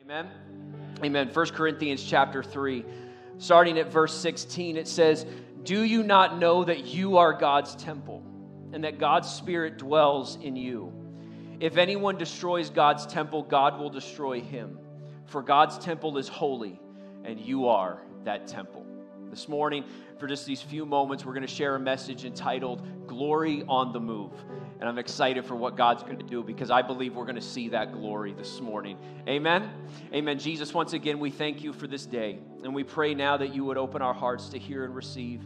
Amen. Amen. 1 Corinthians chapter 3, starting at verse 16, it says, "Do you not know that you are God's temple, and that God's Spirit dwells in you? If anyone destroys God's temple, God will destroy him. For God's temple is holy, and you are that temple." This morning, for just these few moments, we're going to share a message entitled Glory on the Move. And I'm excited for what God's going to do because I believe we're going to see that glory this morning. Amen? Amen. Jesus, once again, we thank you for this day. And we pray now that you would open our hearts to hear and receive.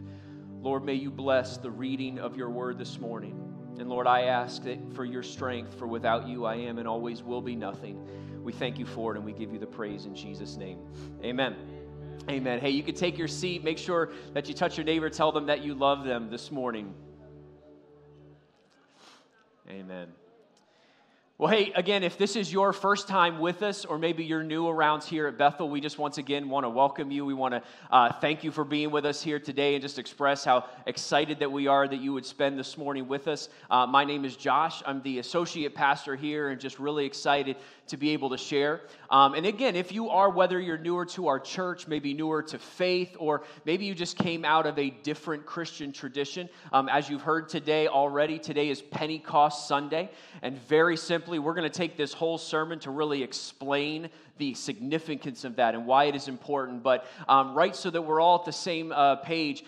Lord, may you bless the reading of your word this morning. And Lord, I ask that for your strength, for without you I am and always will be nothing. We thank you for it and we give you the praise in Jesus' name. Amen. Amen. Hey, you can take your seat. Make sure that you touch your neighbor. Tell them that you love them this morning. Amen. Well, hey, again, if this is your first time with us, or maybe you're new around here at Bethel, we just once again want to welcome you. We want to thank you for being with us here today and just express how excited that we are that you would spend this morning with us. My name is Josh. I'm the associate pastor here and just really excited to be able to share. And again, if you are, whether you're newer to our church, maybe newer to faith, or maybe you just came out of a different Christian tradition, as you've heard today already, today is Pentecost Sunday, and very simply, we're going to take this whole sermon to really explain the significance of that and why it is important. But right so that we're all at the same page,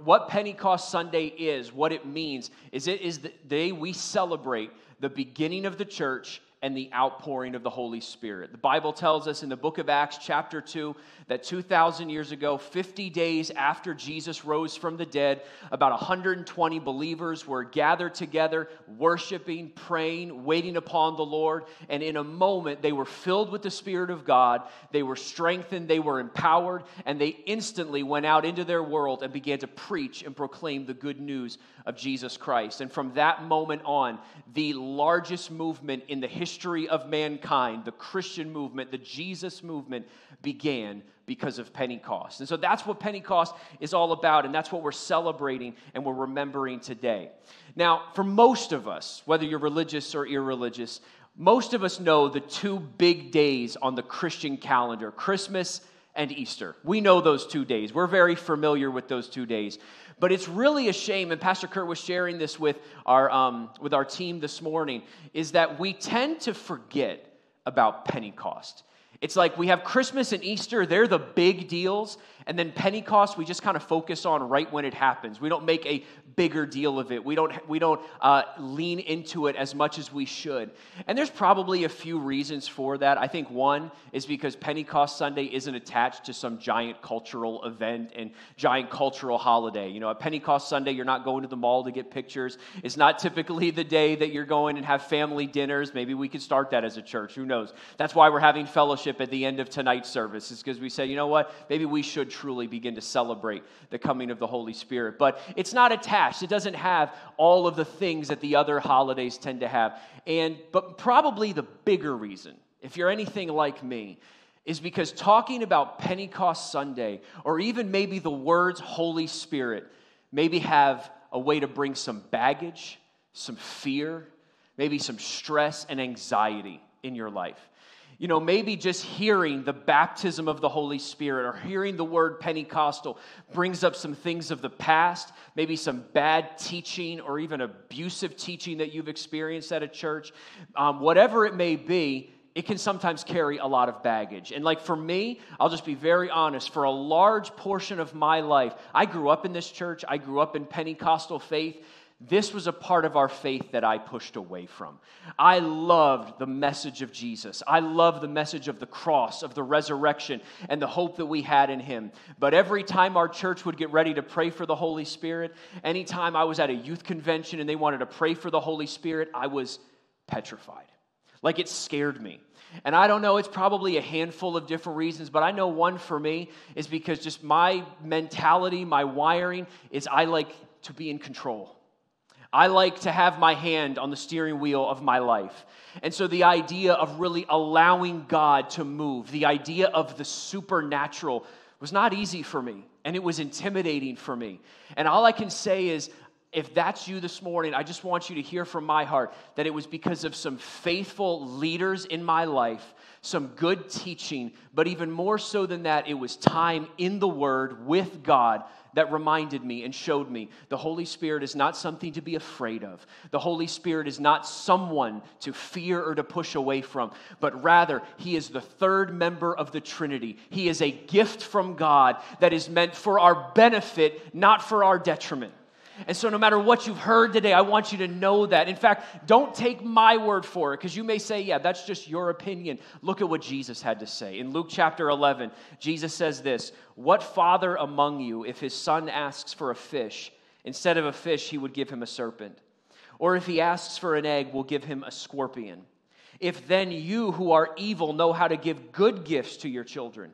what Pentecost Sunday is, what it means, is it is the day we celebrate the beginning of the church and the outpouring of the Holy Spirit. The Bible tells us in the book of Acts chapter 2 that 2,000 years ago, 50 days after Jesus rose from the dead, about 120 believers were gathered together, worshiping, praying, waiting upon the Lord, and in a moment they were filled with the Spirit of God, they were strengthened, they were empowered, and they instantly went out into their world and began to preach and proclaim the good news of Jesus Christ. And from that moment on, the largest movement in the history of mankind, the Christian movement, the Jesus movement, began because of Pentecost. And so that's what Pentecost is all about, and that's what we're celebrating and we're remembering today. Now, for most of us, whether you're religious or irreligious, most of us know the two big days on the Christian calendar, Christmas and Easter. We know those 2 days. We're very familiar with those 2 days. But it's really a shame, and Pastor Kurt was sharing this with our team this morning, is that we tend to forget about Pentecost. It's like we have Christmas and Easter, they're the big deals, and then Pentecost, we just kind of focus on right when it happens. We don't make a bigger deal of it. We don't lean into it as much as we should. And there's probably a few reasons for that. I think one is because Pentecost Sunday isn't attached to some giant cultural event and giant cultural holiday. You know, at Pentecost Sunday, you're not going to the mall to get pictures. It's not typically the day that you're going and have family dinners. Maybe we could start that as a church. Who knows? That's why we're having fellowship at the end of tonight's service. It's because we say, you know what? Maybe we should truly begin to celebrate the coming of the Holy Spirit. But it's not attached. It doesn't have all of the things that the other holidays tend to have. But probably the bigger reason, if you're anything like me, is because talking about Pentecost Sunday, or even maybe the words Holy Spirit, maybe have a way to bring some baggage, some fear, maybe some stress and anxiety in your life. You know, maybe just hearing the baptism of the Holy Spirit or hearing the word Pentecostal brings up some things of the past, maybe some bad teaching or even abusive teaching that you've experienced at a church. Whatever it may be, it can sometimes carry a lot of baggage. And like for me, I'll just be very honest, for a large portion of my life, I grew up in this church, I grew up in Pentecostal faith. This was a part of our faith that I pushed away from. I loved the message of Jesus. I loved the message of the cross, of the resurrection, and the hope that we had in Him. But every time our church would get ready to pray for the Holy Spirit, anytime I was at a youth convention and they wanted to pray for the Holy Spirit, I was petrified. Like it scared me. And I don't know, it's probably a handful of different reasons, but I know one for me is because just my mentality, my wiring is I like to be in control. I like to have my hand on the steering wheel of my life. And so the idea of really allowing God to move, the idea of the supernatural was not easy for me, and it was intimidating for me. And all I can say is If that's you this morning, I just want you to hear from my heart that it was because of some faithful leaders in my life, some good teaching, but even more so than that, it was time in the Word with God that reminded me and showed me the Holy Spirit is not something to be afraid of. The Holy Spirit is not someone to fear or to push away from, but rather He is the third member of the Trinity. He is a gift from God that is meant for our benefit, not for our detriment. And so no matter what you've heard today, I want you to know that. In fact, don't take my word for it, because you may say, yeah, that's just your opinion. Look at what Jesus had to say. In Luke chapter 11, Jesus says this, "What father among you, if his son asks for a fish, instead of a fish, he would give him a serpent? Or if he asks for an egg, will give him a scorpion? If then you who are evil know how to give good gifts to your children,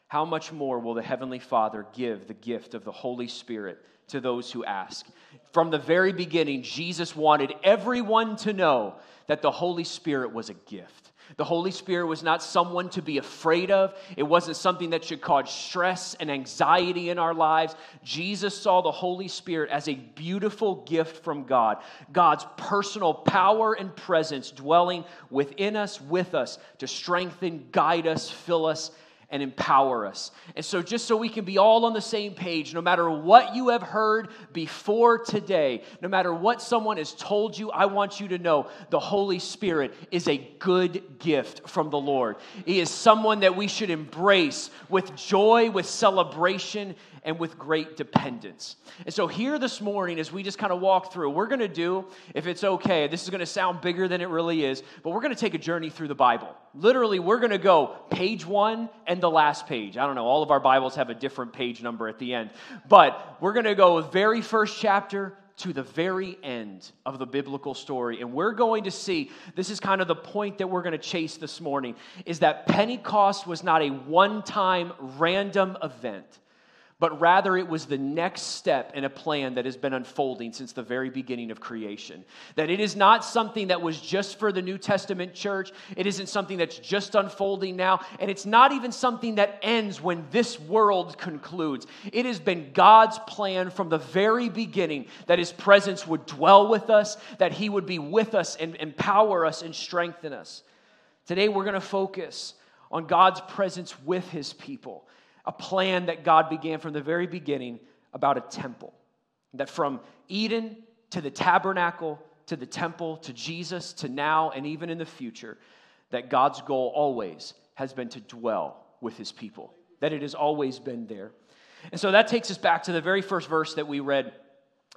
how much more will the Heavenly Father give the gift of the Holy Spirit to those who ask?" From the very beginning, Jesus wanted everyone to know that the Holy Spirit was a gift. The Holy Spirit was not someone to be afraid of. It wasn't something that should cause stress and anxiety in our lives. Jesus saw the Holy Spirit as a beautiful gift from God, God's personal power and presence dwelling within us, with us, to strengthen, guide us, fill us, and empower us. And so just so we can be all on the same page, no matter what you have heard before today, no matter what someone has told you, I want you to know the Holy Spirit is a good gift from the Lord. He is someone that we should embrace with joy, with celebration, and with great dependence. And so here this morning, as we just kind of walk through, we're going to do, if it's okay, this is going to sound bigger than it really is, but we're going to take a journey through the Bible. Literally, we're going to go page 1 and the last page. I don't know, all of our Bibles have a different page number at the end. But we're going to go very first chapter to the very end of the biblical story. And we're going to see, this is kind of the point that we're going to chase this morning, is that Pentecost was not a one-time random event, but rather it was the next step in a plan that has been unfolding since the very beginning of creation. That it is not something that was just for the New Testament church. It isn't something that's just unfolding now. And it's not even something that ends when this world concludes. It has been God's plan from the very beginning that His presence would dwell with us, that He would be with us and empower us and strengthen us. Today we're going to focus on God's presence with His people. A plan that God began from the very beginning about a temple. That from Eden to the tabernacle, to the temple, to Jesus, to now, and even in the future, that God's goal always has been to dwell with His people. That it has always been there. And so that takes us back to the very first verse that we read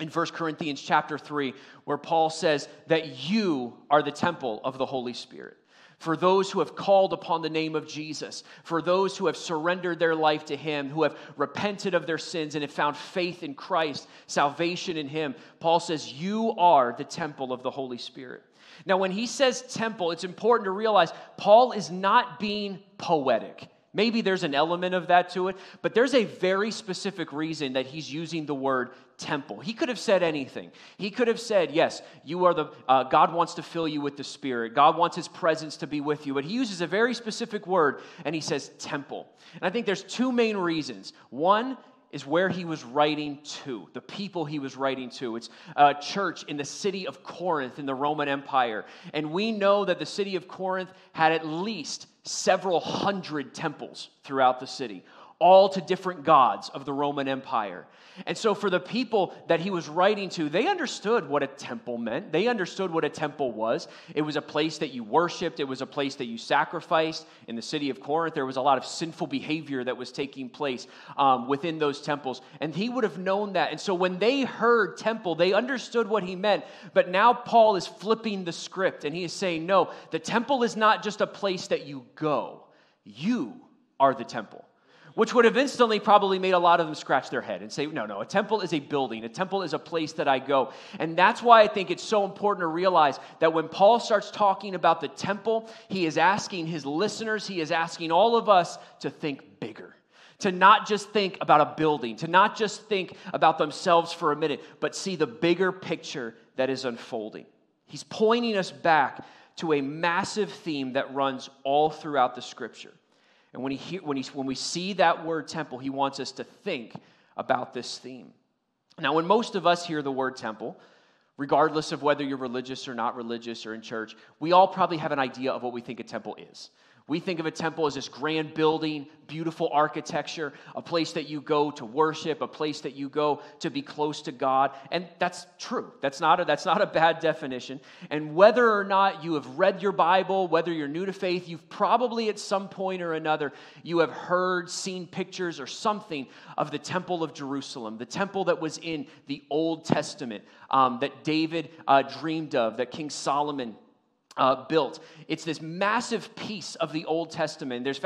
in 1 Corinthians chapter 3, where Paul says that you are the temple of the Holy Spirit. For those who have called upon the name of Jesus, for those who have surrendered their life to Him, who have repented of their sins and have found faith in Christ, salvation in Him, Paul says, you are the temple of the Holy Spirit. Now, when he says temple, it's important to realize Paul is not being poetic. Maybe there's an element of that to it, but there's a very specific reason that he's using the word temple. He could have said anything. He could have said, yes, you are God wants to fill you with the Spirit. God wants His presence to be with you. But he uses a very specific word, and he says temple. And I think there's two main reasons. One is where he was writing to, the people he was writing to. It's a church in the city of Corinth in the Roman Empire. And we know that the city of Corinth had at least several hundred temples throughout the city, all to different gods of the Roman Empire. And so for the people that he was writing to, they understood what a temple meant. They understood what a temple was. It was a place that you worshiped. It was a place that you sacrificed. In the city of Corinth, there was a lot of sinful behavior that was taking place within those temples. And he would have known that. And so when they heard temple, they understood what he meant. But now Paul is flipping the script, and he is saying, no, the temple is not just a place that you go. You are the temple. Which would have instantly probably made a lot of them scratch their head and say, no, a temple is a building. A temple is a place that I go. And that's why I think it's so important to realize that when Paul starts talking about the temple, he is asking his listeners, he is asking all of us to think bigger. To not just think about a building, to not just think about themselves for a minute, but see the bigger picture that is unfolding. He's pointing us back to a massive theme that runs all throughout the Scripture. And when we see that word temple, he wants us to think about this theme. Now, when most of us hear the word temple, regardless of whether you're religious or not religious or in church, we all probably have an idea of what we think a temple is. We think of a temple as this grand building, beautiful architecture, a place that you go to worship, a place that you go to be close to God. And that's true. That's not a bad definition. And whether or not you have read your Bible, whether you're new to faith, you've probably at some point or another, you have heard, seen pictures or something of the Temple of Jerusalem, the temple that was in the Old Testament, that David dreamed of, that King Solomon built. It's this massive piece of the Old Testament. There's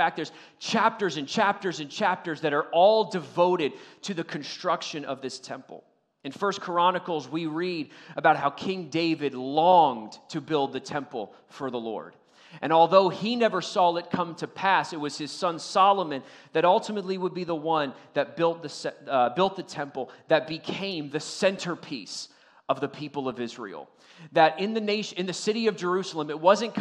chapters and chapters and chapters that are all devoted to the construction of this temple. In 1 Chronicles, we read about how King David longed to build the temple for the Lord. And although he never saw it come to pass, it was his son Solomon that ultimately would be the one that built the temple that became the centerpiece of the people of Israel. That in the city of Jerusalem, it wasn't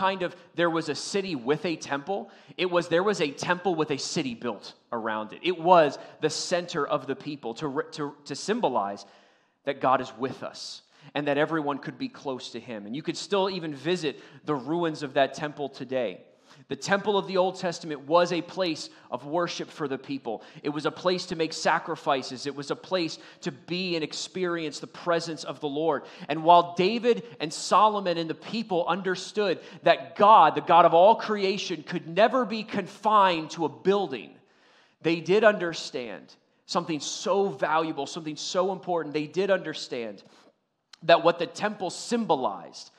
there was a city with a temple. There was a temple with a city built around it. It was the center of the people to symbolize that God is with us and that everyone could be close to him. And you could still even visit the ruins of that temple today. The temple of the Old Testament was a place of worship for the people. It was a place to make sacrifices. It was a place to be and experience the presence of the Lord. And while David and Solomon and the people understood that God, the God of all creation, could never be confined to a building, they did understand something so valuable, something so important. They did understand that what the temple symbolized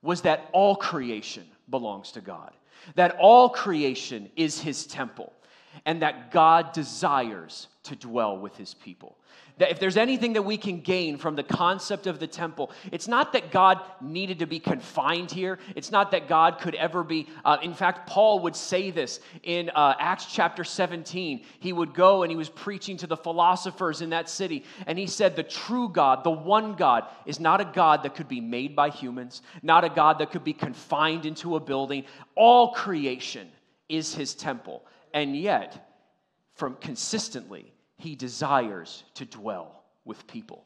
was that all creation belongs to God. That all creation is his temple, and that God desires to dwell with his people. That if there's anything that we can gain from the concept of the temple, it's not that God needed to be confined here. It's not that God could ever be. In fact, Paul would say this in Acts chapter 17. He would go and he was preaching to the philosophers in that city. And he said, the true God, the one God, is not a God that could be made by humans, not a God that could be confined into a building. All creation is his temple. And yet, consistently, he desires to dwell with people.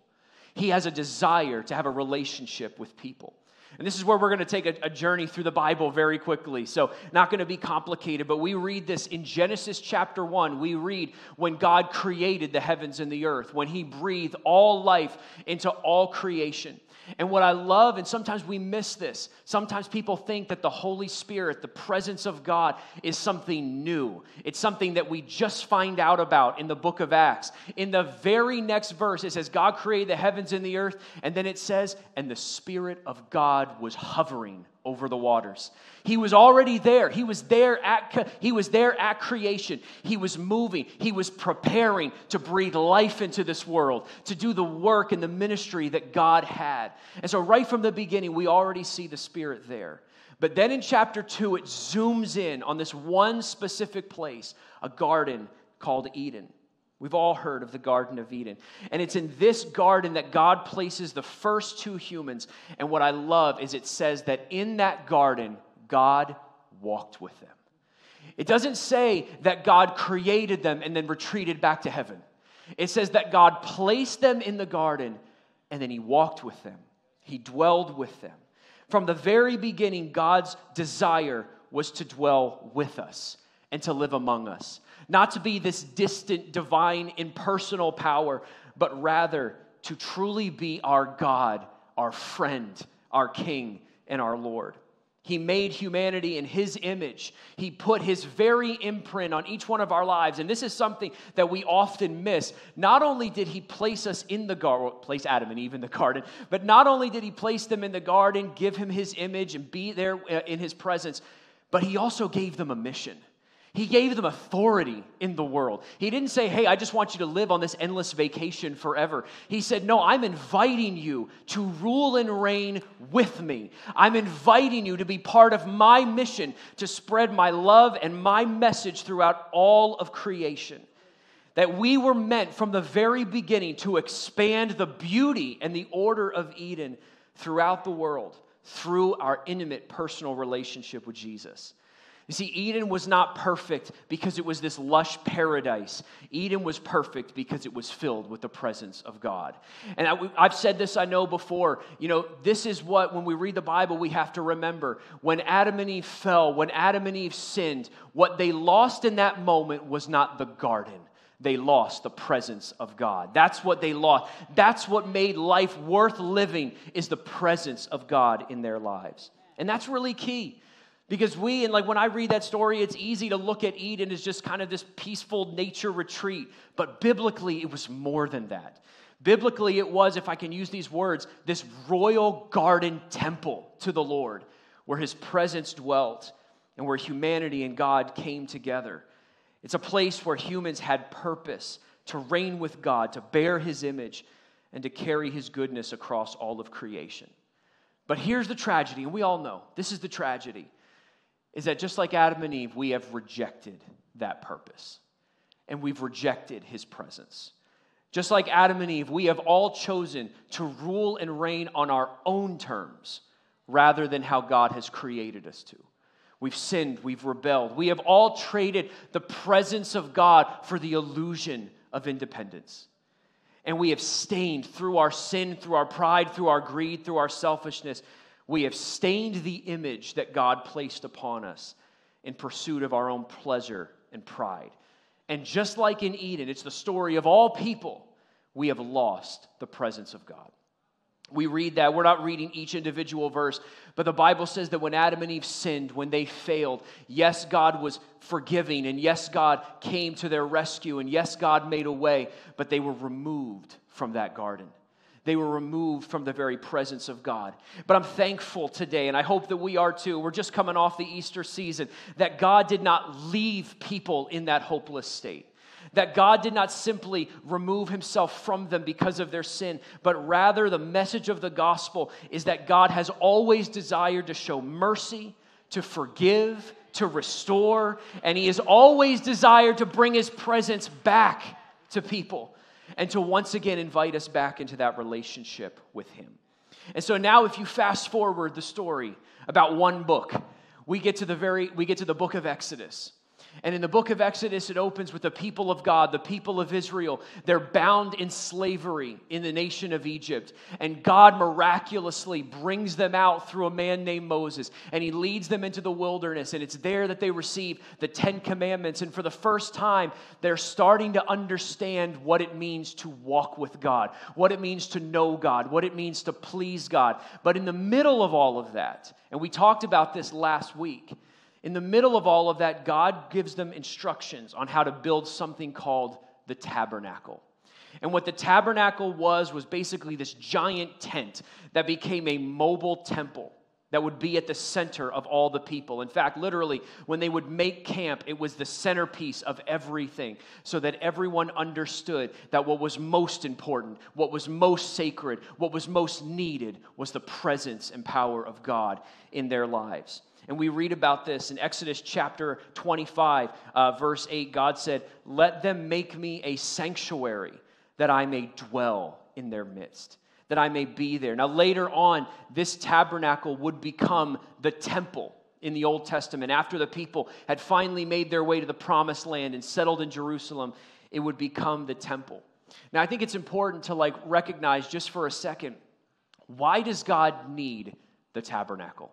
He has a desire to have a relationship with people. And this is where we're going to take a journey through the Bible very quickly. So not going to be complicated, but we read this in Genesis chapter 1. We read when God created the heavens and the earth, when he breathed all life into all creation. And what I love, and sometimes we miss this, sometimes people think that the Holy Spirit, the presence of God, is something new. It's something that we just find out about in the book of Acts. In the very next verse, it says, God created the heavens and the earth, and then it says, and the Spirit of God was hovering over the waters. He was already there. He was there at creation. He was moving. He was preparing to breathe life into this world, to do the work and the ministry that God had. And so right from the beginning, we already see the Spirit there. But then in chapter 2, it zooms in on this one specific place, a garden called Eden. We've all heard of the Garden of Eden. And it's in this garden that God places the first two humans. And what I love is it says that in that garden, God walked with them. It doesn't say that God created them and then retreated back to heaven. It says that God placed them in the garden and then he walked with them. He dwelled with them. From the very beginning, God's desire was to dwell with us and to live among us. Not to be this distant, divine, impersonal power, but rather to truly be our God, our friend, our King, and our Lord. He made humanity in his image. He put his very imprint on each one of our lives. And this is something that we often miss. Not only did he place us in the garden, place Adam and Eve in the garden, but not only did he place them in the garden, give him his image and be there in his presence, but he also gave them a mission. He gave them authority in the world. He didn't say, hey, I just want you to live on this endless vacation forever. He said, no, I'm inviting you to rule and reign with me. I'm inviting you to be part of my mission to spread my love and my message throughout all of creation. That we were meant from the very beginning to expand the beauty and the order of Eden throughout the world through our intimate personal relationship with Jesus. You see, Eden was not perfect because it was this lush paradise. Eden was perfect because it was filled with the presence of God. And I've said this, I know, before. This is what, when we read the Bible, we have to remember. When Adam and Eve fell, when Adam and Eve sinned, what they lost in that moment was not the garden. They lost the presence of God. That's what they lost. That's what made life worth living, is the presence of God in their lives. And that's really key. Because when I read that story, it's easy to look at Eden as just kind of this peaceful nature retreat. But biblically, it was more than that. Biblically, it was, if I can use these words, this royal garden temple to the Lord, where His presence dwelt and where humanity and God came together. It's a place where humans had purpose to reign with God, to bear His image, and to carry His goodness across all of creation. But here's the tragedy, and we all know, this is the tragedy, is that just like Adam and Eve, we have rejected that purpose. And we've rejected His presence. Just like Adam and Eve, we have all chosen to rule and reign on our own terms rather than how God has created us to. We've sinned, we've rebelled. We have all traded the presence of God for the illusion of independence. And we have stained through our sin, through our pride, through our greed, through our selfishness. We have stained the image that God placed upon us in pursuit of our own pleasure and pride. And just like in Eden, it's the story of all people, we have lost the presence of God. We read that. We're not reading each individual verse, but the Bible says that when Adam and Eve sinned, when they failed, yes, God was forgiving, and yes, God came to their rescue, and yes, God made a way, but they were removed from that garden. They were removed from the very presence of God. But I'm thankful today, and I hope that we are too. We're just coming off the Easter season, that God did not leave people in that hopeless state. That God did not simply remove Himself from them because of their sin, but rather the message of the gospel is that God has always desired to show mercy, to forgive, to restore, and He has always desired to bring His presence back to people and to once again invite us back into that relationship with Him. And so now if you fast forward the story about one book, we get to the book of Exodus. And in the book of Exodus, it opens with the people of God, the people of Israel. They're bound in slavery in the nation of Egypt. And God miraculously brings them out through a man named Moses. And He leads them into the wilderness. And it's there that they receive the 10 Commandments. And for the first time, they're starting to understand what it means to walk with God, what it means to know God, what it means to please God. But in the middle of all of that, and we talked about this last week, in the middle of all of that, God gives them instructions on how to build something called the tabernacle. And what the tabernacle was basically this giant tent that became a mobile temple that would be at the center of all the people. In fact, literally, when they would make camp, it was the centerpiece of everything, so that everyone understood that what was most important, what was most sacred, what was most needed was the presence and power of God in their lives. And we read about this in Exodus chapter 25, verse 8. God said, "Let them make me a sanctuary that I may dwell in their midst, that I may be there." Now later on, this tabernacle would become the temple in the Old Testament. After the people had finally made their way to the promised land and settled in Jerusalem, it would become the temple. Now I think it's important to recognize just for a second, why does God need the tabernacle?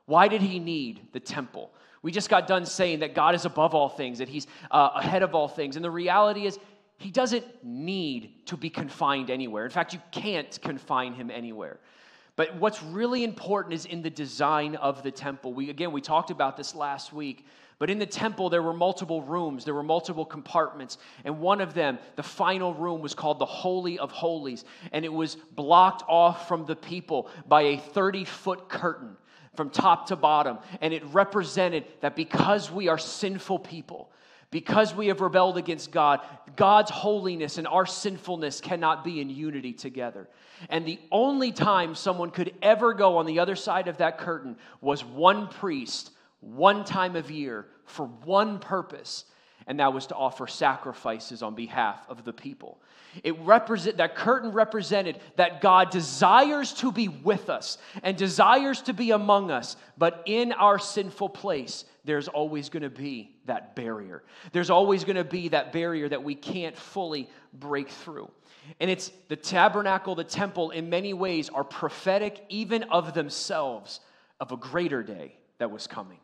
Why did He need the temple? We just got done saying that God is above all things, that He's ahead of all things. And the reality is, He doesn't need to be confined anywhere. In fact, you can't confine Him anywhere. But what's really important is in the design of the temple. We talked about this last week. But in the temple, there were multiple rooms. There were multiple compartments. And one of them, the final room, was called the Holy of Holies. And it was blocked off from the people by a 30-foot curtain from top to bottom. And it represented that because we are sinful people, because we have rebelled against God, God's holiness and our sinfulness cannot be in unity together. And the only time someone could ever go on the other side of that curtain was one priest, one time of year, for one purpose. and that was to offer sacrifices on behalf of the people. That curtain represented that God desires to be with us and desires to be among us, but in our sinful place, there's always going to be that barrier. There's always going to be that barrier that we can't fully break through. And it's the tabernacle, the temple, in many ways are prophetic even of themselves of a greater day that was coming,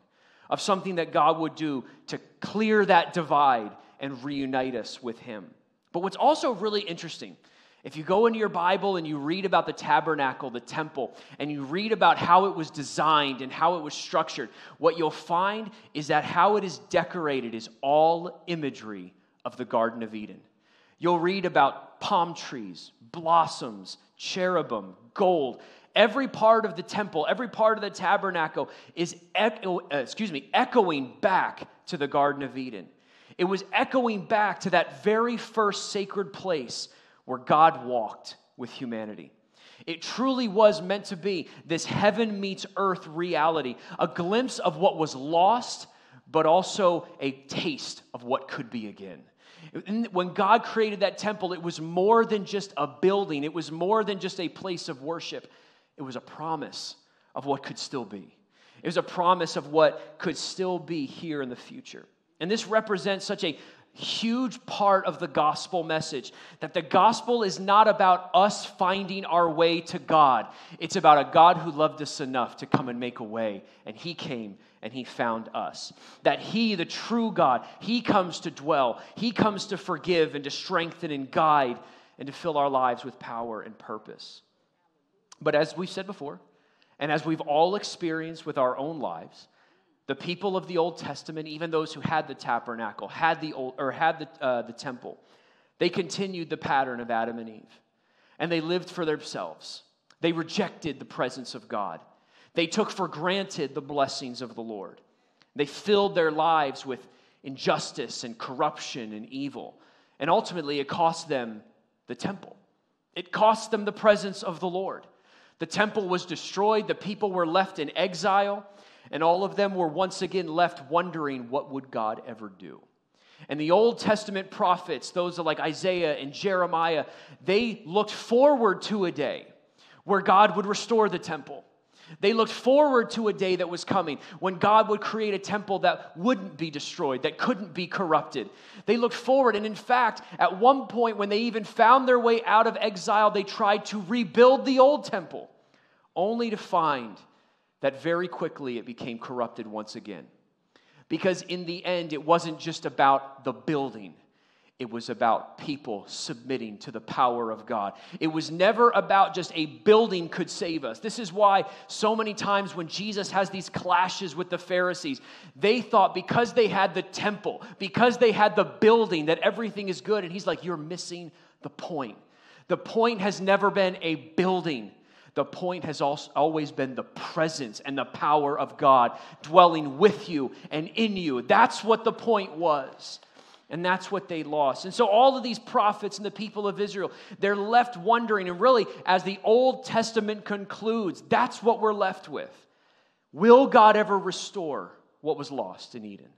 of something that God would do to clear that divide and reunite us with Him. But what's also really interesting, if you go into your Bible and you read about the tabernacle, the temple, and you read about how it was designed and how it was structured, what you'll find is that how it is decorated is all imagery of the Garden of Eden. You'll read about palm trees, blossoms, cherubim, gold. Every part of the temple, every part of the tabernacle is echoing back to the Garden of Eden. It was echoing back to that very first sacred place where God walked with humanity. It truly was meant to be this heaven meets earth reality, a glimpse of what was lost, but also a taste of what could be again. When God created that temple, it was more than just a building. It was more than just a place of worship. It was a promise of what could still be. It was a promise of what could still be here in the future. And this represents such a huge part of the gospel message, that the gospel is not about us finding our way to God. It's about a God who loved us enough to come and make a way, and He came and He found us. That He, the true God, He comes to dwell. He comes to forgive and to strengthen and guide and to fill our lives with power and purpose. But as we've said before, and as we've all experienced with our own lives, the people of the Old Testament, even those who had the tabernacle, had the temple, they continued the pattern of Adam and Eve, and they lived for themselves. They rejected the presence of God. They took for granted the blessings of the Lord. They filled their lives with injustice and corruption and evil, and ultimately it cost them the temple. It cost them the presence of the Lord. The temple was destroyed. The people were left in exile. And all of them were once again left wondering, what would God ever do? And the Old Testament prophets, those like Isaiah and Jeremiah, they looked forward to a day where God would restore the temple. They looked forward to a day that was coming when God would create a temple that wouldn't be destroyed, that couldn't be corrupted. They looked forward, and in fact, at one point when they even found their way out of exile, they tried to rebuild the old temple, only to find that very quickly it became corrupted once again. Because in the end, it wasn't just about the building. It was about people submitting to the power of God. It was never about just a building could save us. This is why so many times when Jesus has these clashes with the Pharisees, they thought because they had the temple, because they had the building, that everything is good. And He's like, you're missing the point. The point has never been a building. The point has always been the presence and the power of God dwelling with you and in you. That's what the point was. And that's what they lost. And so all of these prophets and the people of Israel, they're left wondering. And really, as the Old Testament concludes, that's what we're left with. Will God ever restore what was lost in Eden?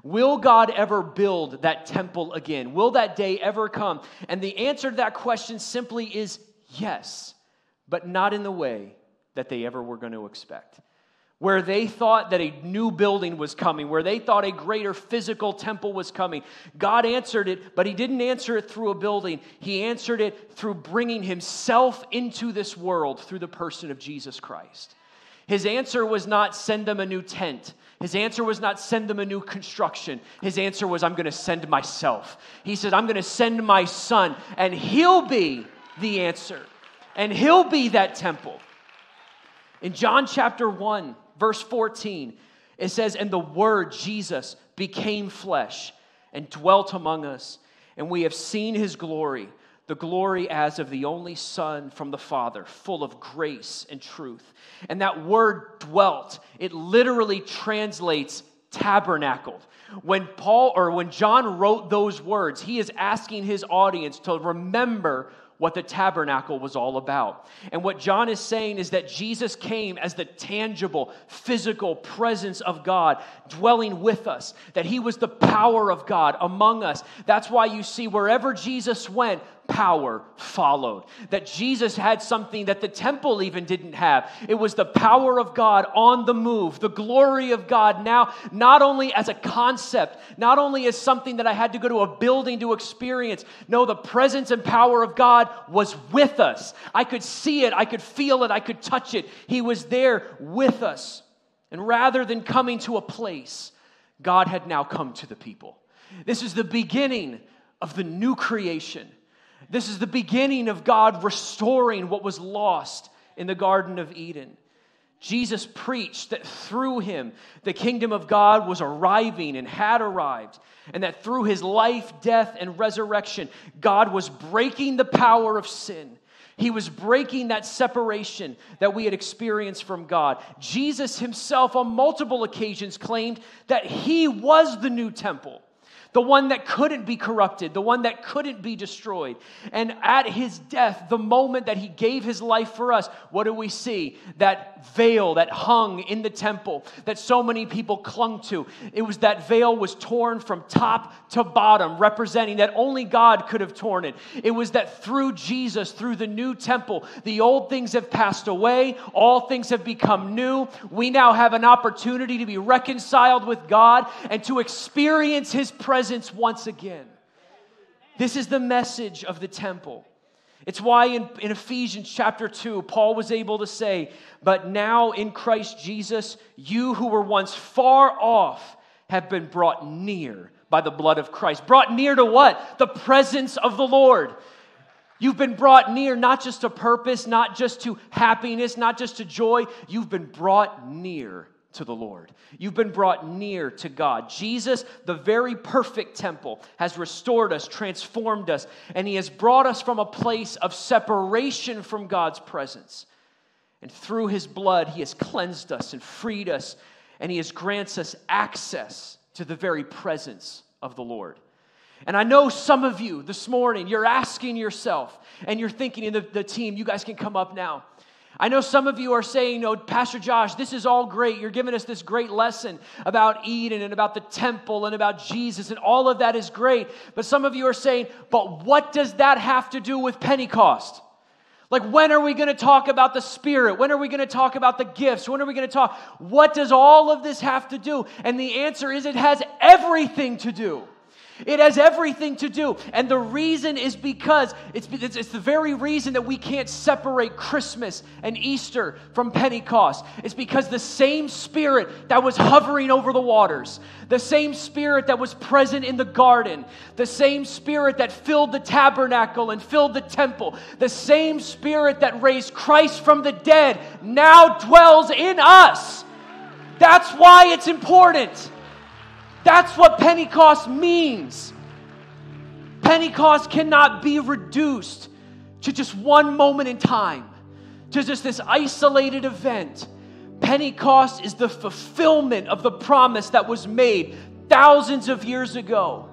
Will God ever build that temple again? Will that day ever come? And the answer to that question simply is yes. But not in the way that they ever were going to expect. Where they thought that a new building was coming, where they thought a greater physical temple was coming, God answered it, but He didn't answer it through a building. He answered it through bringing Himself into this world through the person of Jesus Christ. His answer was not send them a new tent. His answer was not send them a new construction. His answer was, I'm going to send myself. He said, I'm going to send my Son, and He'll be the answer. And He'll be that temple. In John chapter 1, verse 14, it says, and the Word, Jesus, became flesh and dwelt among us. And we have seen His glory, the glory as of the only Son from the Father, full of grace and truth. And that word dwelt, it literally translates tabernacled. When John wrote those words, he is asking his audience to remember what the tabernacle was all about. And what John is saying is that Jesus came as the tangible, physical presence of God dwelling with us, that he was the power of God among us. That's why you see wherever Jesus went, power followed. That Jesus had something that the temple even didn't have. It was the power of God on the move, the glory of God now, not only as a concept, not only as something that I had to go to a building to experience. No, the presence and power of God was with us. I could see it, I could feel it, I could touch it. He was there with us. And rather than coming to a place, God had now come to the people. This is the beginning of the new creation. This is the beginning of God restoring what was lost in the Garden of Eden. Jesus preached that through him, the kingdom of God was arriving and had arrived, and that through his life, death, and resurrection, God was breaking the power of sin. He was breaking that separation that we had experienced from God. Jesus himself on multiple occasions claimed that he was the new temple, the one that couldn't be corrupted, the one that couldn't be destroyed. And at his death, the moment that he gave his life for us, what do we see? That veil that hung in the temple that so many people clung to. It was that veil was torn from top to bottom, representing that only God could have torn it. It was that through Jesus, through the new temple, the old things have passed away, all things have become new. We now have an opportunity to be reconciled with God and to experience his presence once again. This is the message of the temple. It's why in Ephesians chapter 2, Paul was able to say, "But now in Christ Jesus, you who were once far off have been brought near by the blood of Christ." Brought near to what? The presence of the Lord. You've been brought near not just to purpose, not just to happiness, not just to joy. You've been brought near to the Lord. You've been brought near to God. Jesus, the very perfect temple, has restored us, transformed us, and he has brought us from a place of separation from God's presence. And through his blood, he has cleansed us and freed us, and he has grants us access to the very presence of the Lord. And I know some of you this morning, you're asking yourself, and you're thinking, in the team, you guys can come up now. I know some of you are saying, "No, Pastor Josh, this is all great. You're giving us this great lesson about Eden and about the temple and about Jesus, and all of that is great." But some of you are saying, "But what does that have to do with Pentecost? Like, when are we going to talk about the Spirit? When are we going to talk about the gifts? When are we going to talk? What does all of this have to do?" And the answer is, it has everything to do. It has everything to do. And the reason is because it's the very reason that we can't separate Christmas and Easter from Pentecost. It's because the same Spirit that was hovering over the waters, the same Spirit that was present in the garden, the same Spirit that filled the tabernacle and filled the temple, the same Spirit that raised Christ from the dead now dwells in us. That's why it's important. That's what Pentecost means. Pentecost cannot be reduced to just one moment in time, to just this isolated event. Pentecost is the fulfillment of the promise that was made thousands of years ago.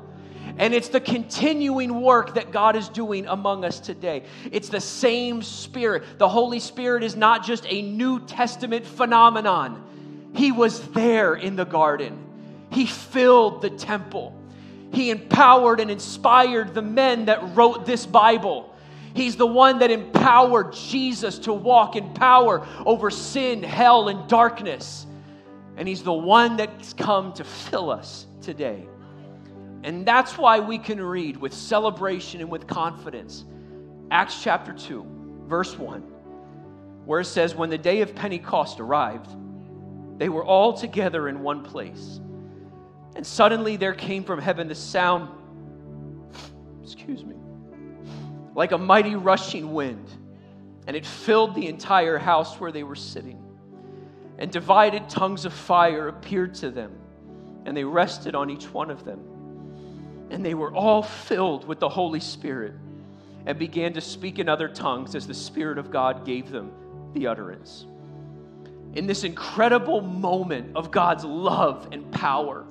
And it's the continuing work that God is doing among us today. It's the same Spirit. The Holy Spirit is not just a New Testament phenomenon. He was there in the garden. He filled the temple. He empowered and inspired the men that wrote this Bible. He's the one that empowered Jesus to walk in power over sin, hell, and darkness. And he's the one that's come to fill us today. And that's why we can read with celebration and with confidence Acts chapter 2, verse 1, where it says, "When the day of Pentecost arrived, they were all together in one place. And suddenly there came from heaven the sound, like a mighty rushing wind, and it filled the entire house where they were sitting. And divided tongues of fire appeared to them, and they rested on each one of them. And they were all filled with the Holy Spirit, and began to speak in other tongues as the Spirit of God gave them the utterance." In this incredible moment of God's love and power,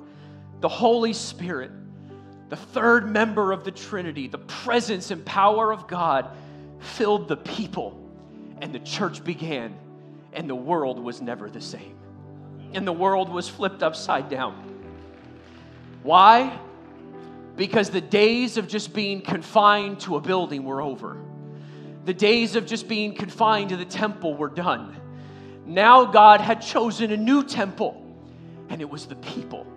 the Holy Spirit, the third member of the Trinity, the presence and power of God, filled the people, and the church began, and the world was never the same. And the world was flipped upside down. Why? Because the days of just being confined to a building were over. The days of just being confined to the temple were done. Now God had chosen a new temple, and it was the people.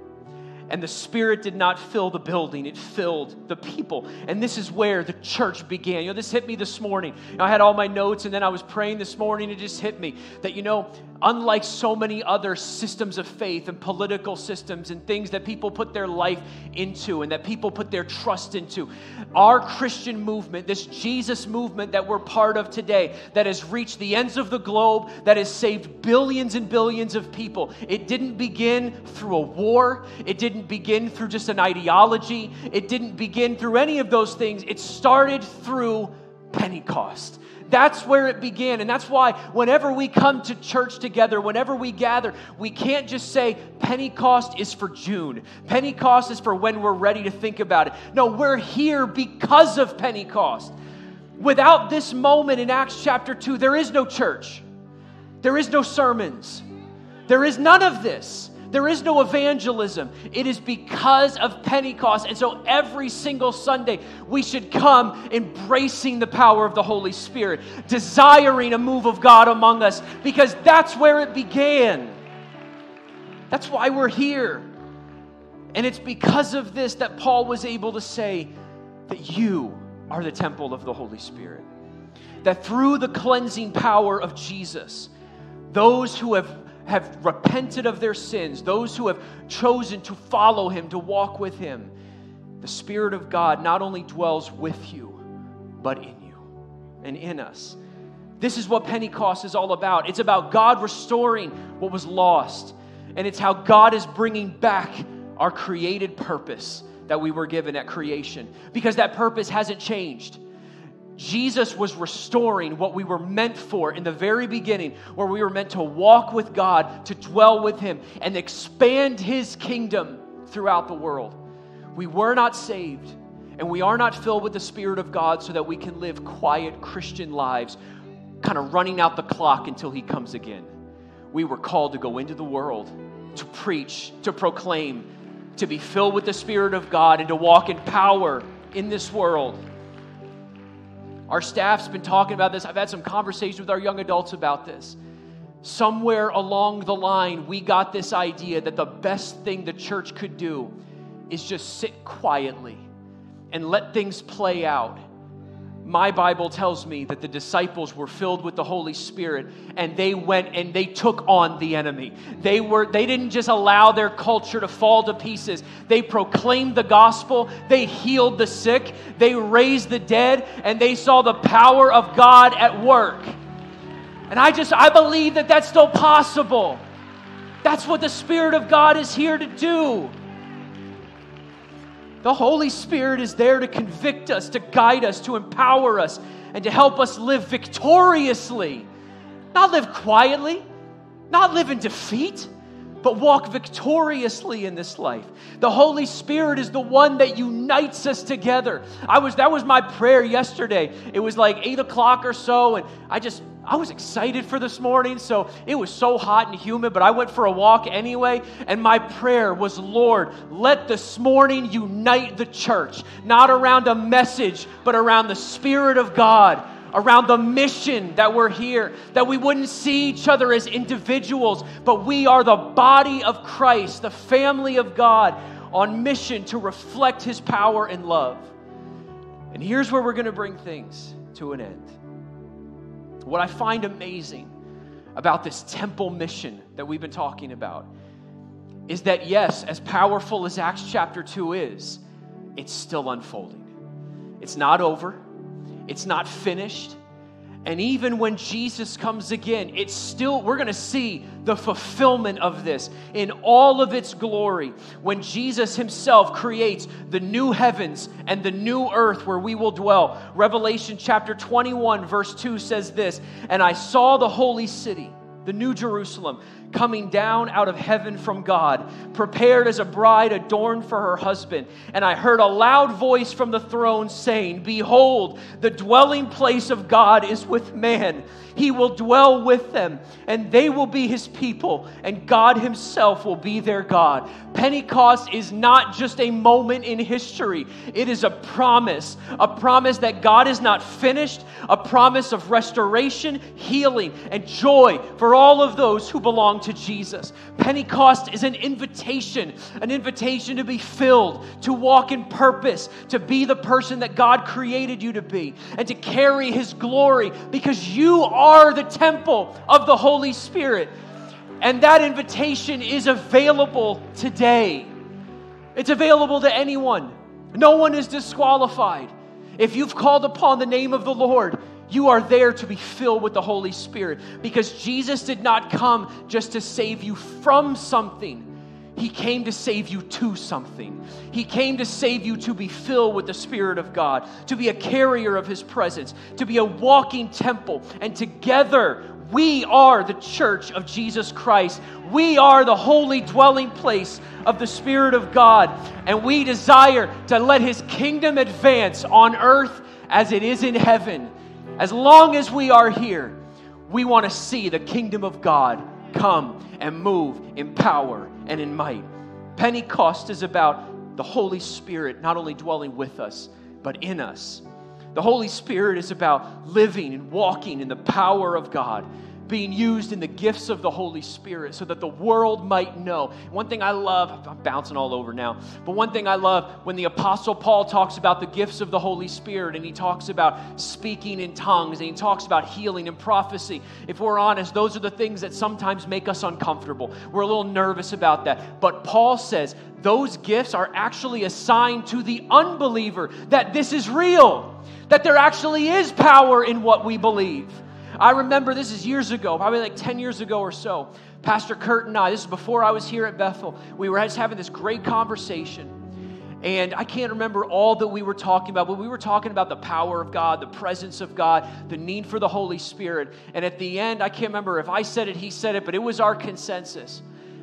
And the Spirit did not fill the building, it filled the people. And this is where the church began. You know, this hit me this morning. You know, I had all my notes, and then I was praying this morning, it just hit me that, you know, unlike so many other systems of faith and political systems and things that people put their life into and that people put their trust into, our Christian movement, this Jesus movement that we're part of today, that has reached the ends of the globe, that has saved billions and billions of people, it didn't begin through a war. It didn't begin through just an ideology. It didn't begin through any of those things. It started through Pentecost. That's where it began. And that's why whenever we come to church together, whenever we gather, we can't just say Pentecost is for June. Pentecost is for when we're ready to think about it. No, we're here because of Pentecost. Without this moment in Acts chapter 2, there is no church. There is no sermons. There is none of this. There is no evangelism. It is because of Pentecost. And so every single Sunday, we should come embracing the power of the Holy Spirit, desiring a move of God among us, because that's where it began. That's why we're here. And it's because of this that Paul was able to say that you are the temple of the Holy Spirit. That through the cleansing power of Jesus, those who have repented of their sins, those who have chosen to follow Him, to walk with Him, the Spirit of God not only dwells with you, but in you and in us. This is what Pentecost is all about. It's about God restoring what was lost. And it's how God is bringing back our created purpose that we were given at creation. Because that purpose hasn't changed. Jesus was restoring what we were meant for in the very beginning, where we were meant to walk with God, to dwell with Him, and expand His kingdom throughout the world. We were not saved, and we are not filled with the Spirit of God so that we can live quiet Christian lives, kind of running out the clock until He comes again. We were called to go into the world, to preach, to proclaim, to be filled with the Spirit of God, and to walk in power in this world. Our staff's been talking about this. I've had some conversations with our young adults about this. Somewhere along the line, we got this idea that the best thing the church could do is just sit quietly and let things play out. My Bible tells me that the disciples were filled with the Holy Spirit, and they went and they took on the enemy. They didn't just allow their culture to fall to pieces. They proclaimed the gospel, they healed the sick, they raised the dead, and they saw the power of God at work. And I believe that that's still possible. That's what the Spirit of God is here to do. The Holy Spirit is there to convict us, to guide us, to empower us, and to help us live victoriously. Not live quietly, not live in defeat, but walk victoriously in this life. The Holy Spirit is the one that unites us together. That was my prayer yesterday. It was like 8 o'clock or so, and I was excited for this morning, so it was so hot and humid, but I went for a walk anyway, and my prayer was, Lord, let this morning unite the church, not around a message, but around the Spirit of God, around the mission that we're here, that we wouldn't see each other as individuals, but we are the body of Christ, the family of God, on mission to reflect His power and love. And here's where we're going to bring things to an end. What I find amazing about this temple mission that we've been talking about is that, yes, as powerful as Acts chapter 2 is, it's still unfolding. It's not over. It's not finished. And even when Jesus comes again, we're going to see the fulfillment of this in all of its glory. When Jesus Himself creates the new heavens and the new earth where we will dwell. Revelation chapter 21 verse 2 says this, "And I saw the holy city, the new Jerusalem, coming down out of heaven from God, prepared as a bride adorned for her husband. And I heard a loud voice from the throne saying, Behold, the dwelling place of God is with man. He will dwell with them, and they will be His people, and God Himself will be their God. Pentecost is not just a moment in history. It is a promise that God is not finished, a promise of restoration, healing, and joy for all of those who belong to Jesus. Pentecost is an invitation to be filled, to walk in purpose, to be the person that God created you to be, and to carry His glory, because you are the temple of the Holy Spirit. And that invitation is available today. It's available to anyone. No one is disqualified. If you've called upon the name of the Lord, you are there to be filled with the Holy Spirit, because Jesus did not come just to save you from something. He came to save you to something. He came to save you to be filled with the Spirit of God, to be a carrier of His presence, to be a walking temple. And together, we are the church of Jesus Christ. We are the holy dwelling place of the Spirit of God. And we desire to let His kingdom advance on earth as it is in heaven. As long as we are here, we want to see the kingdom of God come and move in power and in might. Pentecost is about the Holy Spirit not only dwelling with us, but in us. The Holy Spirit is about living and walking in the power of God, being used in the gifts of the Holy Spirit so that the world might know. One thing I love, I'm bouncing all over now, but one thing I love when the Apostle Paul talks about the gifts of the Holy Spirit, and he talks about speaking in tongues, and he talks about healing and prophecy. If we're honest, those are the things that sometimes make us uncomfortable. We're a little nervous about that. But Paul says those gifts are actually assigned to the unbeliever, that this is real, that there actually is power in what we believe. I remember, this is years ago, probably like 10 years ago or so, Pastor Kurt and I, this is before I was here at Bethel, we were just having this great conversation. And I can't remember all that we were talking about, but we were talking about the power of God, the presence of God, the need for the Holy Spirit. And at the end, I can't remember if I said it, he said it, but it was our consensus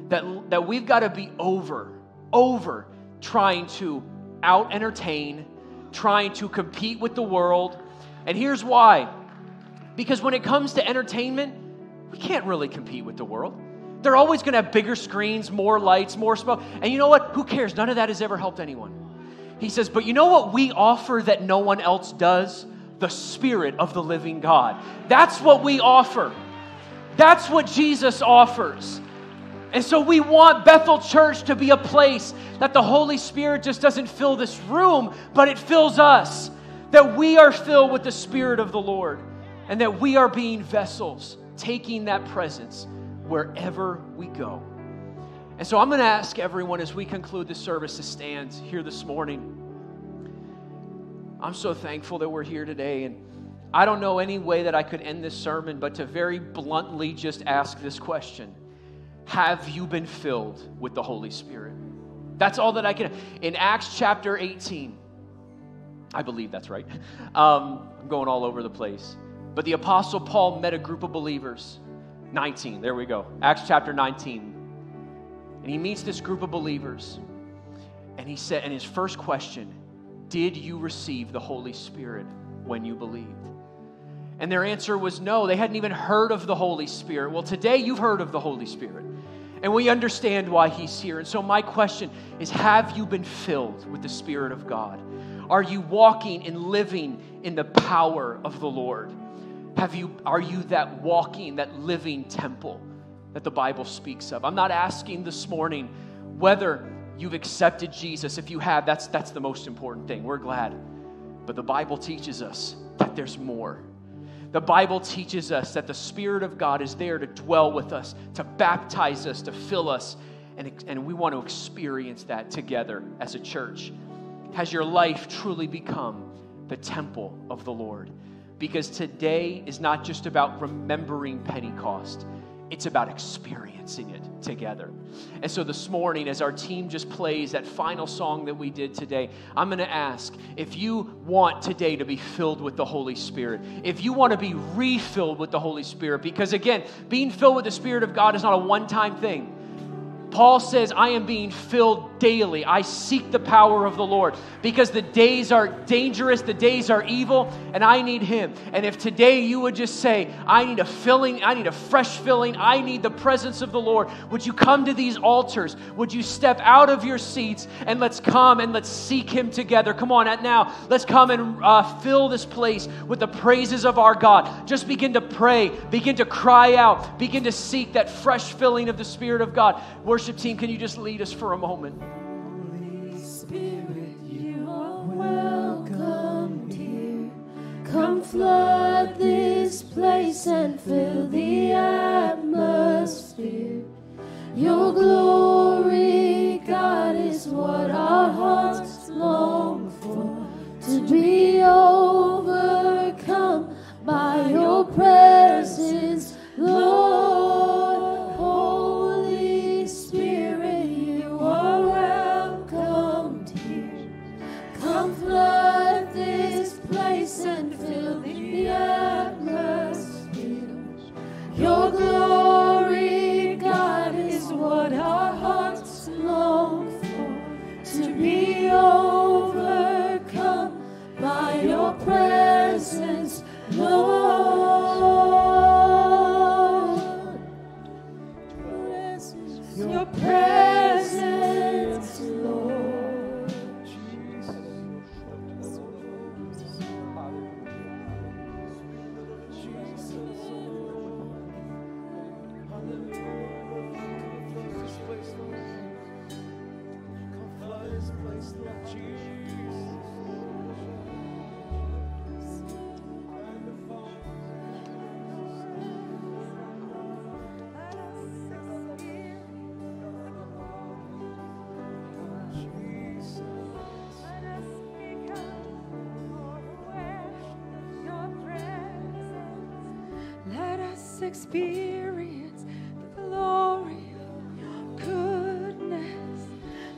that we've got to be over trying to out-entertain, trying to compete with the world. And here's why. Because when it comes to entertainment, we can't really compete with the world. They're always going to have bigger screens, more lights, more smoke. And you know what? Who cares? None of that has ever helped anyone. He says, but you know what we offer that no one else does? The Spirit of the living God. That's what we offer. That's what Jesus offers. And so we want Bethel Church to be a place that the Holy Spirit just doesn't fill this room, but it fills us. That we are filled with the Spirit of the Lord. And that we are being vessels, taking that presence wherever we go. And so I'm going to ask everyone as we conclude the service to stand here this morning. I'm so thankful that we're here today. And I don't know any way that I could end this sermon but to very bluntly just ask this question. Have you been filled with the Holy Spirit? That's all that I can. In Acts chapter 18, I believe that's right. I'm going all over the place. But the Apostle Paul met a group of believers. 19, there we go. Acts chapter 19. And he meets this group of believers. And he said, and his first question, did you receive the Holy Spirit when you believed? And their answer was no. They hadn't even heard of the Holy Spirit. Well, today you've heard of the Holy Spirit. And we understand why He's here. And so my question is, have you been filled with the Spirit of God? Are you walking and living in the power of the Lord? Are you that walking, that living temple that the Bible speaks of? I'm not asking this morning whether you've accepted Jesus. If you have, that's the most important thing. We're glad. But the Bible teaches us that there's more. The Bible teaches us that the Spirit of God is there to dwell with us, to baptize us, to fill us, and we want to experience that together as a church. Has your life truly become the temple of the Lord? Because today is not just about remembering Pentecost. It's about experiencing it together. And so this morning, as our team just plays that final song that we did today, I'm going to ask if you want today to be filled with the Holy Spirit, if you want to be refilled with the Holy Spirit, because again, being filled with the Spirit of God is not a one-time thing. Paul says, I am being filled daily. I seek the power of the Lord because the days are dangerous, the days are evil, and I need Him. And if today you would just say, I need a filling, I need a fresh filling, I need the presence of the Lord, would you come to these altars? Would you step out of your seats and let's come and let's seek Him together? Come on, now, let's come and fill this place with the praises of our God. Just begin to pray, begin to cry out, begin to seek that fresh filling of the Spirit of God. Worship team, can you just lead us for a moment? Holy Spirit, you are welcome here. Come flood this place and fill the atmosphere. Your glory, God, is what our hearts long for. To be overcome by your presence, Lord. Holy Spirit, you are welcomed here. Come flood this place and fill the atmosphere. Your glory, God, is what our hearts long for. To be overcome by your presence, Lord. Your presence, Lord. Experience the glory of your goodness.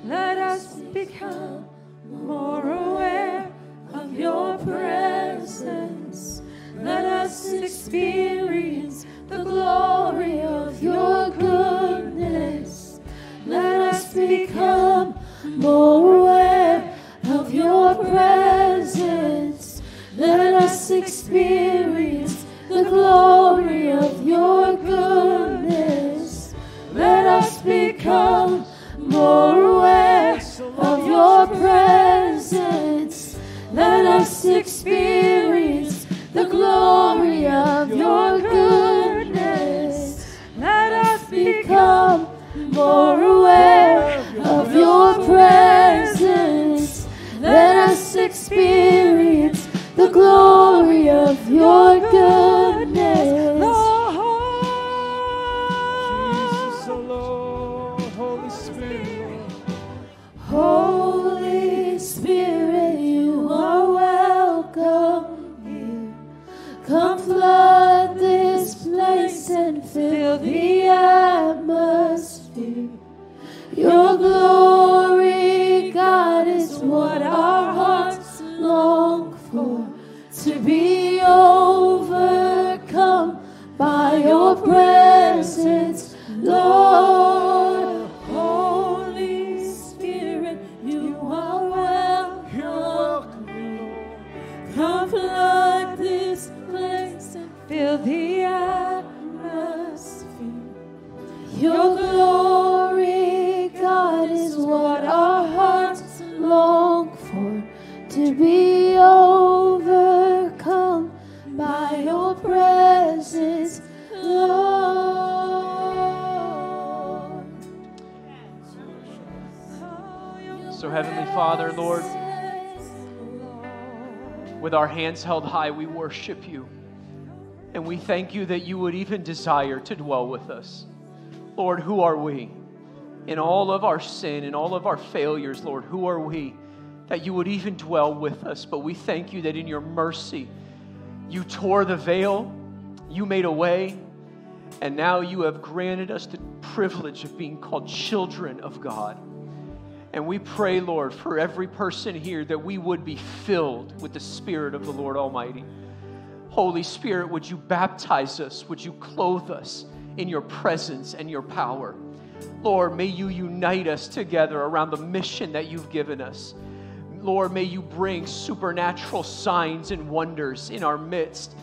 Let us become more aware of your presence. Let us experience the glory of your goodness. Let us become more aware of your presence. Let us experience the glory of your goodness. Let us become more aware of your presence. Let us experience the glory of your goodness. Let us become more aware of your presence. Let us experience the glory of your goodness. Lord, Holy Spirit. Holy Spirit, you are welcome here. Come flood this place and fill the atmosphere. Your glory, God, is what our hearts long for. To be overcome by your presence, Lord. Holy Spirit, you are welcome. Come flood this place and fill the atmosphere. Your glory, God, is what our hearts long for. To be overcome by your presence, Lord. So Heavenly Father, Lord, with our hands held high, we worship you. And we thank you that you would even desire to dwell with us. Lord, who are we? In all of our sin, in all of our failures, Lord, who are we that you would even dwell with us? But we thank you that in your mercy, you tore the veil, you made a way, And now you have granted us the privilege of being called children of God. And we pray, Lord, for every person here that we would be filled with the Spirit of the Lord Almighty. Holy Spirit, would you baptize us? Would you clothe us in your presence and your power? Lord, may you unite us together around the mission that you've given us. Lord, may you bring supernatural signs and wonders in our midst.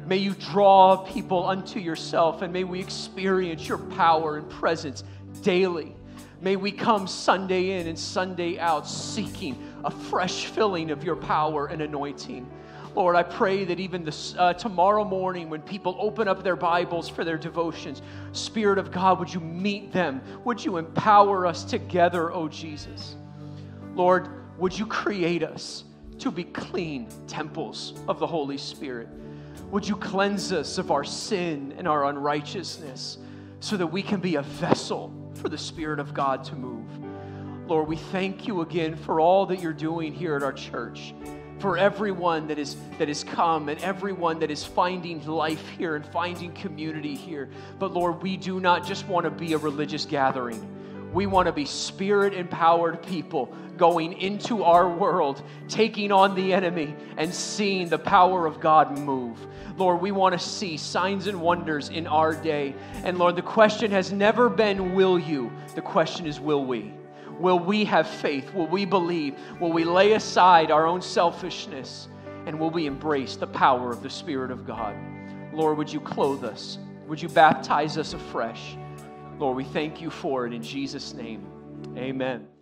May you draw people unto yourself, and may we experience your power and presence daily. May we come Sunday in and Sunday out seeking a fresh filling of your power and anointing. Lord, I pray that even tomorrow morning when people open up their Bibles for their devotions, Spirit of God, would you meet them? Would you empower us together, oh Jesus? Lord, would you create us to be clean temples of the Holy Spirit? Would you cleanse us of our sin and our unrighteousness so that we can be a vessel for the Spirit of God to move? Lord, we thank you again for all that you're doing here at our church, for everyone that is come and everyone that is finding life here and finding community here. But Lord, we do not just want to be a religious gathering. We want to be Spirit-empowered people going into our world, taking on the enemy and seeing the power of God move. Lord, we want to see signs and wonders in our day. And Lord, the question has never been, will you? The question is, will we? Will we have faith? Will we believe? Will we lay aside our own selfishness? And will we embrace the power of the Spirit of God? Lord, would you clothe us? Would you baptize us afresh? Lord, we thank you for it in Jesus' name. Amen.